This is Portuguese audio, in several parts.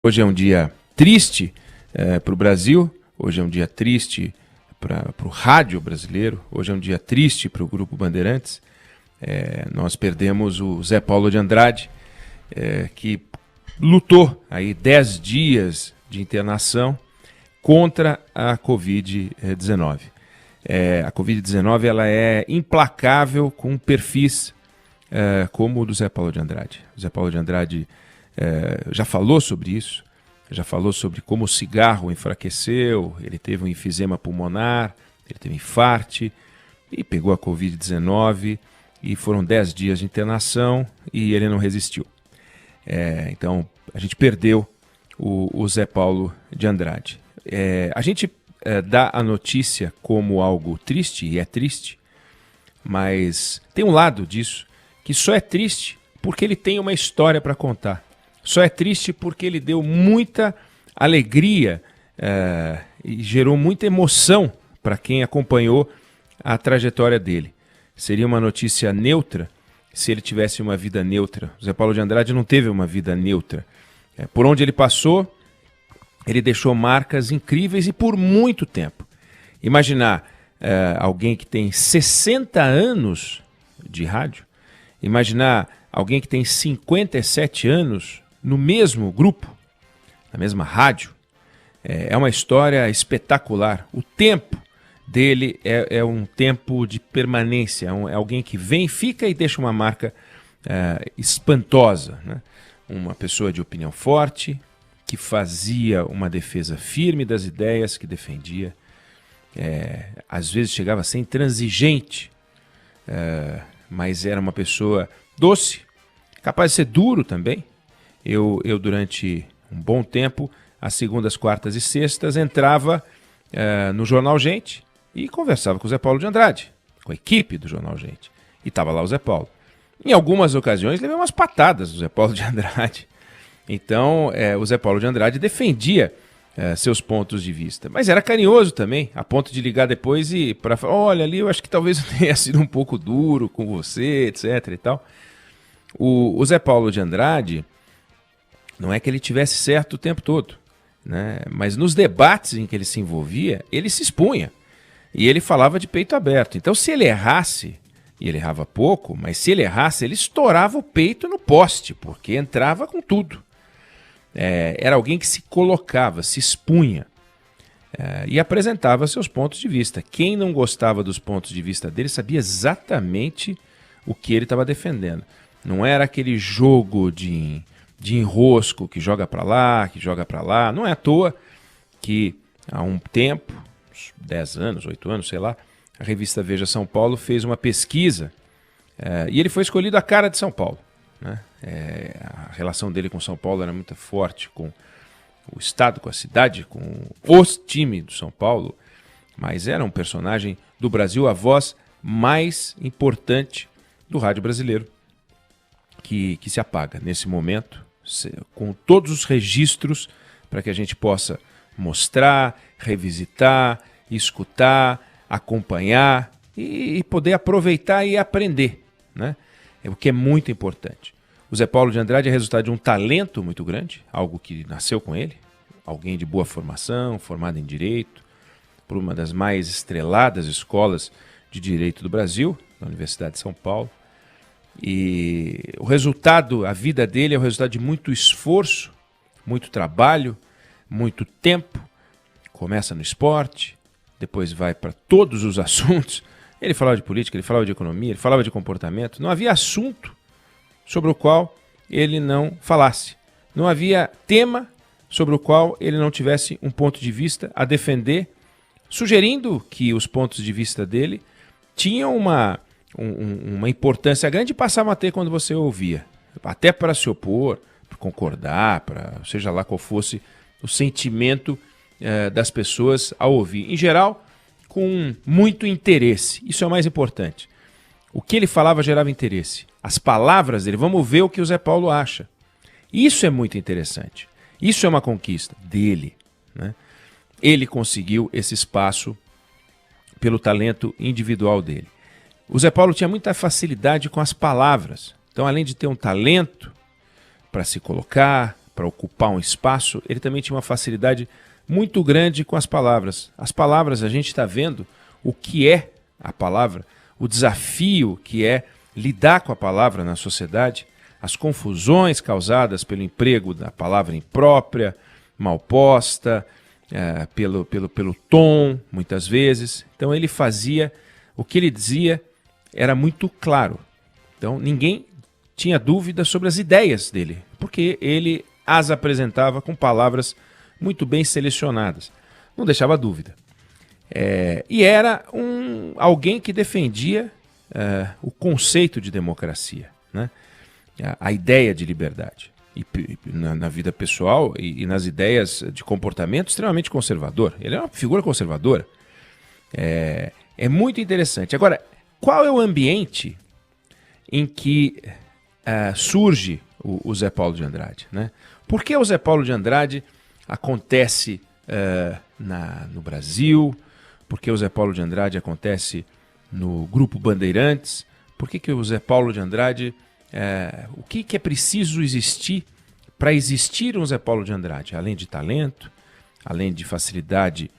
Hoje é um dia triste para o Brasil, hoje é um dia triste para o rádio brasileiro, hoje é um dia triste para o Grupo Bandeirantes. Nós perdemos o Zé Paulo de Andrade, que lutou aí 10 dias de internação contra a Covid-19. A Covid-19 ela é implacável com perfis como o do Zé Paulo de Andrade. O Zé Paulo de Andrade já falou sobre isso, já falou sobre como o cigarro enfraqueceu, ele teve um enfisema pulmonar, ele teve infarte e pegou a Covid-19 e foram 10 dias de internação e ele não resistiu. Então a gente perdeu o Zé Paulo de Andrade. A gente dá a notícia como algo triste, e é triste, mas tem um lado disso que só é triste porque ele tem uma história para contar. Só é triste porque ele deu muita alegria e gerou muita emoção para quem acompanhou a trajetória dele. Seria uma notícia neutra se ele tivesse uma vida neutra. O Zé Paulo de Andrade não teve uma vida neutra. Por onde ele passou, ele deixou marcas incríveis e por muito tempo. Imaginar alguém que tem 60 anos de rádio, imaginar alguém que tem 57 anos no mesmo grupo, na mesma rádio, é uma história espetacular. O tempo dele é um tempo de permanência, é alguém que vem, fica e deixa uma marca espantosa, né? Uma pessoa de opinião forte, que fazia uma defesa firme das ideias que defendia, às vezes chegava a ser intransigente, mas era uma pessoa doce, capaz de ser duro também. Eu durante um bom tempo, às segundas, quartas e sextas, entrava no Jornal Gente e conversava com o Zé Paulo de Andrade, com a equipe do Jornal Gente. E estava lá o Zé Paulo. Em algumas ocasiões, levei umas patadas do Zé Paulo de Andrade. Então, o Zé Paulo de Andrade defendia seus pontos de vista. Mas era carinhoso também, a ponto de ligar depois e para falar, olha, ali eu acho que talvez eu tenha sido um pouco duro com você, etc. e tal. O Zé Paulo de Andrade, não é que ele tivesse certo o tempo todo, né? Mas nos debates em que ele se envolvia, ele se expunha. E ele falava de peito aberto. Então, se ele errasse, e ele errava pouco, mas se ele errasse, ele estourava o peito no poste, porque entrava com tudo. Era alguém que se colocava, se expunha e apresentava seus pontos de vista. Quem não gostava dos pontos de vista dele sabia exatamente o que ele estava defendendo. Não era aquele jogo de enrosco que joga para lá, que joga para lá. Não é à toa que há um tempo, 10 anos, 8 anos, sei lá, a revista Veja São Paulo fez uma pesquisa e ele foi escolhido a cara de São Paulo, né? A relação dele com São Paulo era muito forte, com o estado, com a cidade, com o time do São Paulo, mas era um personagem do Brasil, a voz mais importante do rádio brasileiro, que se apaga nesse momento, com todos os registros para que a gente possa mostrar, revisitar, escutar, acompanhar e poder aproveitar e aprender, né? O que é muito importante. O Zé Paulo de Andrade é resultado de um talento muito grande, algo que nasceu com ele, alguém de boa formação, formado em Direito, por uma das mais estreladas escolas de Direito do Brasil, da Universidade de São Paulo. E o resultado, a vida dele é o resultado de muito esforço, muito trabalho, muito tempo. Começa no esporte, depois vai para todos os assuntos. Ele falava de política, ele falava de economia, ele falava de comportamento. Não havia assunto sobre o qual ele não falasse. Não havia tema sobre o qual ele não tivesse um ponto de vista a defender, sugerindo que os pontos de vista dele tinham uma importância grande e passavam a ter quando você ouvia. Até para se opor, para concordar, para seja lá qual fosse o sentimento das pessoas ao ouvir. Em geral, com muito interesse. Isso é o mais importante. O que ele falava gerava interesse. As palavras dele, vamos ver o que o Zé Paulo acha. Isso é muito interessante. Isso é uma conquista dele, né? Ele conseguiu esse espaço pelo talento individual dele. O Zé Paulo tinha muita facilidade com as palavras. Então, além de ter um talento para se colocar, ocupar um espaço, ele também tinha uma facilidade muito grande com as palavras. As palavras, a gente está vendo o que é a palavra, o desafio que é lidar com a palavra na sociedade, as confusões causadas pelo emprego da palavra imprópria, mal posta, pelo tom, muitas vezes. Então ele fazia, o que ele dizia era muito claro. Então ninguém tinha dúvida sobre as ideias dele, porque ele as apresentava com palavras muito bem selecionadas. Não deixava dúvida. E era alguém que defendia o conceito de democracia, né? A ideia de liberdade. E na vida pessoal e nas ideias de comportamento extremamente conservador. Ele é uma figura conservadora. É muito interessante. Agora, qual é o ambiente em que surge o Zé Paulo de Andrade, né? Por que o Zé Paulo de Andrade acontece no Brasil? Por que o Zé Paulo de Andrade acontece no Grupo Bandeirantes? Por que o Zé Paulo de Andrade... o que é preciso existir para existir um Zé Paulo de Andrade? Além de talento, além de facilidade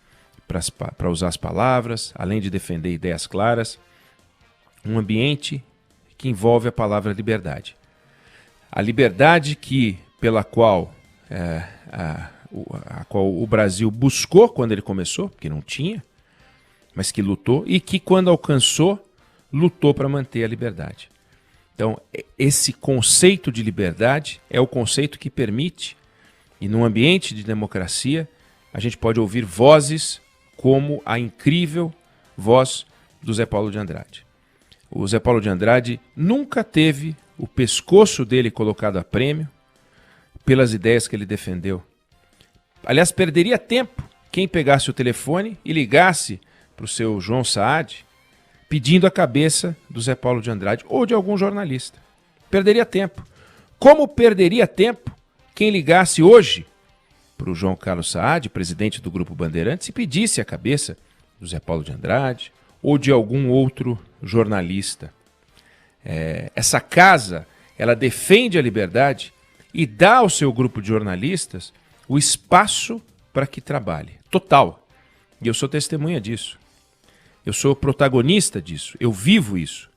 para usar as palavras, além de defender ideias claras, um ambiente que envolve a palavra liberdade. A liberdade pela qual o Brasil buscou quando ele começou, porque não tinha, mas que lutou, e que quando alcançou, lutou para manter a liberdade. Então, esse conceito de liberdade é o conceito que permite, e num ambiente de democracia, a gente pode ouvir vozes como a incrível voz do Zé Paulo de Andrade. O Zé Paulo de Andrade nunca teve o pescoço dele colocado a prêmio pelas ideias que ele defendeu. Aliás, perderia tempo quem pegasse o telefone e ligasse para o seu João Saad pedindo a cabeça do Zé Paulo de Andrade ou de algum jornalista. Perderia tempo. Como perderia tempo quem ligasse hoje para o João Carlos Saad, presidente do Grupo Bandeirantes, e pedisse a cabeça do Zé Paulo de Andrade ou de algum outro jornalista. Essa casa, ela defende a liberdade e dá ao seu grupo de jornalistas o espaço para que trabalhe. Total. E eu sou testemunha disso. Eu sou protagonista disso. Eu vivo isso.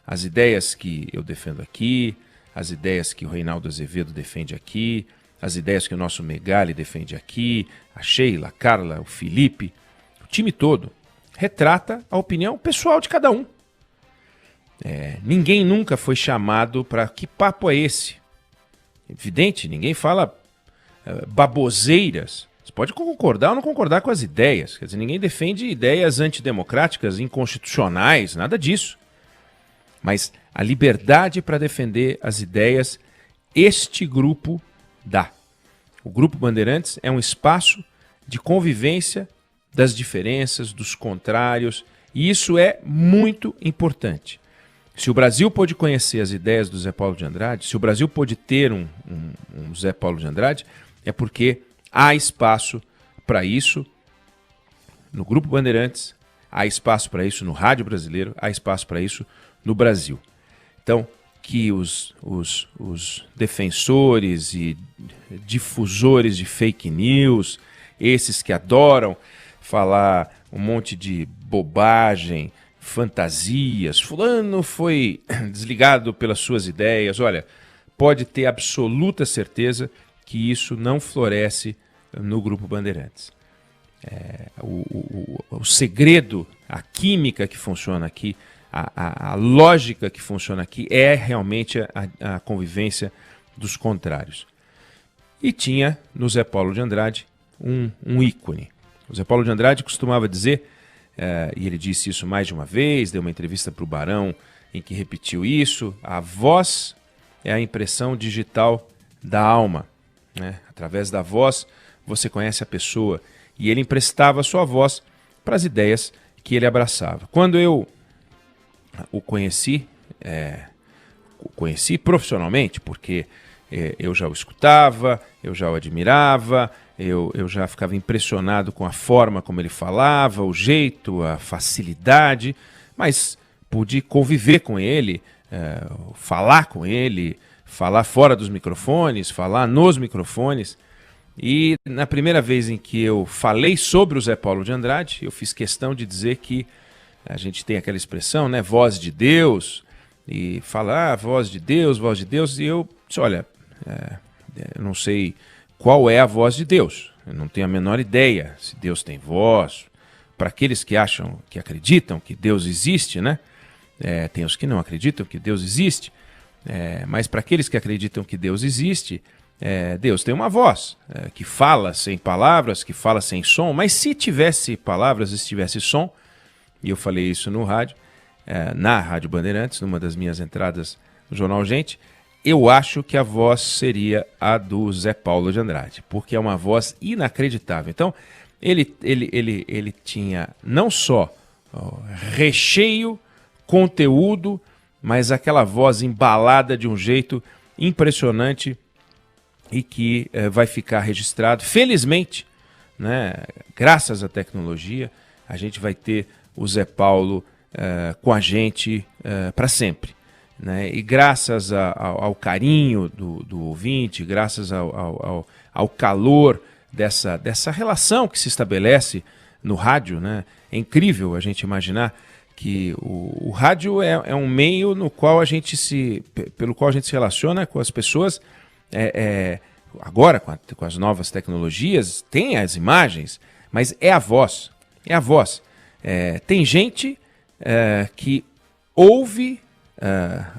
As ideias que eu defendo aqui, as ideias que o Reinaldo Azevedo defende aqui, as ideias que o nosso Megali defende aqui, a Sheila, a Carla, o Felipe, o time todo, retrata a opinião pessoal de cada um. Ninguém nunca foi chamado para... Que papo é esse? Evidente, ninguém fala baboseiras. Você pode concordar ou não concordar com as ideias. Quer dizer, ninguém defende ideias antidemocráticas, inconstitucionais, nada disso. Mas a liberdade para defender as ideias, este grupo dá. O Grupo Bandeirantes é um espaço de convivência das diferenças, dos contrários, e isso é muito importante. Se o Brasil pôde conhecer as ideias do Zé Paulo de Andrade, se o Brasil pôde ter um Zé Paulo de Andrade, é porque há espaço para isso no Grupo Bandeirantes, há espaço para isso no Rádio Brasileiro, há espaço para isso no Brasil. Então, que os defensores e difusores de fake news, esses que adoram falar um monte de bobagem, fantasias, fulano foi desligado pelas suas ideias, olha, pode ter absoluta certeza que isso não floresce no Grupo Bandeirantes. O segredo, a química que funciona aqui, a lógica que funciona aqui é realmente a convivência dos contrários. E tinha no Zé Paulo de Andrade um ícone. O Zé Paulo de Andrade costumava dizer, e ele disse isso mais de uma vez, deu uma entrevista para o Barão em que repetiu isso, a voz é a impressão digital da alma, né? Através da voz você conhece a pessoa, e ele emprestava a sua voz para as ideias que ele abraçava. Quando eu o conheci profissionalmente, porque eu já o escutava, eu já o admirava, eu já ficava impressionado com a forma como ele falava, o jeito, a facilidade, mas pude conviver com ele, falar com ele, falar fora dos microfones, falar nos microfones. E na primeira vez em que eu falei sobre o Zé Paulo de Andrade, eu fiz questão de dizer que a gente tem aquela expressão, né, voz de Deus, e falar voz de Deus, e eu disse, olha, eu não sei qual é a voz de Deus, eu não tenho a menor ideia se Deus tem voz. Para aqueles que acham, que acreditam que Deus existe, né? Tem os que não acreditam que Deus existe, mas para aqueles que acreditam que Deus existe, Deus tem uma voz que fala sem palavras, que fala sem som, mas se tivesse palavras, se tivesse som, e eu falei isso no rádio, na Rádio Bandeirantes, numa das minhas entradas no Jornal Gente, eu acho que a voz seria a do Zé Paulo de Andrade, porque é uma voz inacreditável. Então, ele tinha não só recheio, conteúdo, mas aquela voz embalada de um jeito impressionante e que vai ficar registrado. Felizmente, né, graças à tecnologia, a gente vai ter o Zé Paulo com a gente para sempre. Né? E graças ao carinho do ouvinte, graças ao calor dessa relação que se estabelece no rádio, né? É incrível a gente imaginar que o rádio é um meio no qual pelo qual a gente se relaciona com as pessoas. Agora, com as novas tecnologias, tem as imagens, mas é a voz. É a voz. Tem gente que ouve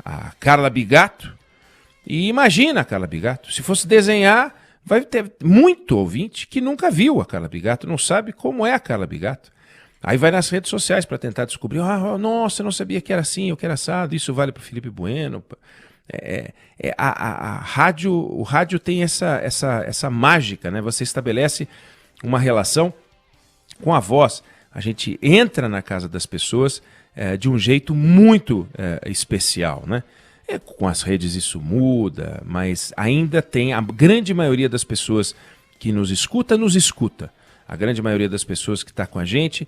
a Carla Bigato e imagina a Carla Bigato. Se fosse desenhar, vai ter muito ouvinte que nunca viu a Carla Bigato, não sabe como é a Carla Bigato. Aí vai nas redes sociais para tentar descobrir, nossa, eu não sabia que era assim, eu que era assado, isso vale para o Felipe Bueno. O rádio tem essa mágica, né? Você estabelece uma relação com a voz. A gente entra na casa das pessoas de um jeito muito especial, né? Com as redes isso muda, mas ainda tem a grande maioria das pessoas que nos escuta. A grande maioria das pessoas que está com a gente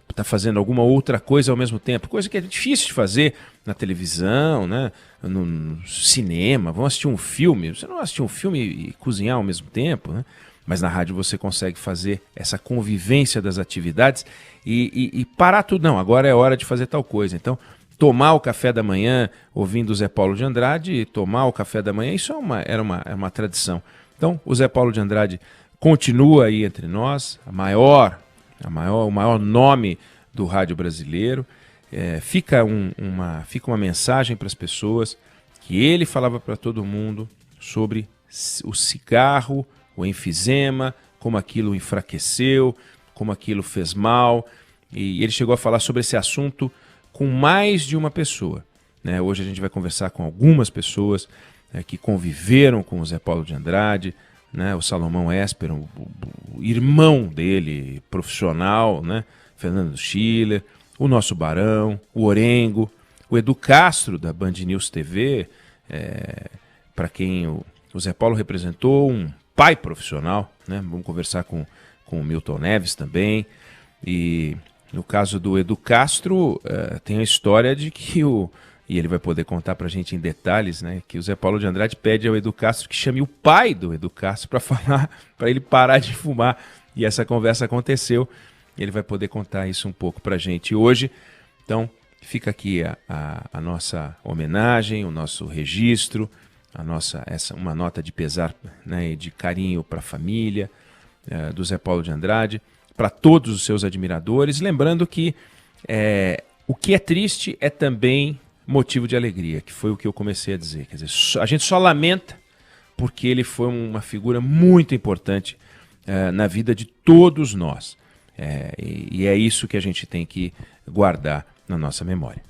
está fazendo alguma outra coisa ao mesmo tempo, coisa que é difícil de fazer na televisão, né? No cinema. Vamos assistir um filme, você não vai assistir um filme e cozinhar ao mesmo tempo, né? Mas na rádio você consegue fazer essa convivência das atividades e parar tudo. Não, agora é hora de fazer tal coisa. Então, tomar o café da manhã ouvindo o Zé Paulo de Andrade, tomar o café da manhã, isso era uma tradição. Então, o Zé Paulo de Andrade continua aí entre nós, o maior nome do rádio brasileiro. Fica uma mensagem para as pessoas que ele falava para todo mundo sobre o cigarro, o enfisema, como aquilo enfraqueceu, como aquilo fez mal. E ele chegou a falar sobre esse assunto com mais de uma pessoa. Né? Hoje a gente vai conversar com algumas pessoas que conviveram com o Zé Paulo de Andrade, né? O Salomão Esper, o irmão dele, profissional, né? Fernando Schiller, o nosso Barão, o Orengo, o Edu Castro, da Band News TV, para quem o Zé Paulo representou, um pai profissional, né? Vamos conversar com o Milton Neves também. E no caso do Edu Castro, tem a história de que e ele vai poder contar pra gente em detalhes, né? Que o Zé Paulo de Andrade pede ao Edu Castro que chame o pai do Edu Castro para falar, para ele parar de fumar. E essa conversa aconteceu. Ele vai poder contar isso um pouco pra gente hoje. Então, fica aqui a nossa homenagem, o nosso registro, uma nota de pesar, né, e de carinho para a família do Zé Paulo de Andrade, para todos os seus admiradores. Lembrando que o que é triste é também motivo de alegria, que foi o que eu comecei a dizer. Quer dizer, a gente só lamenta porque ele foi uma figura muito importante na vida de todos nós. E é isso que a gente tem que guardar na nossa memória.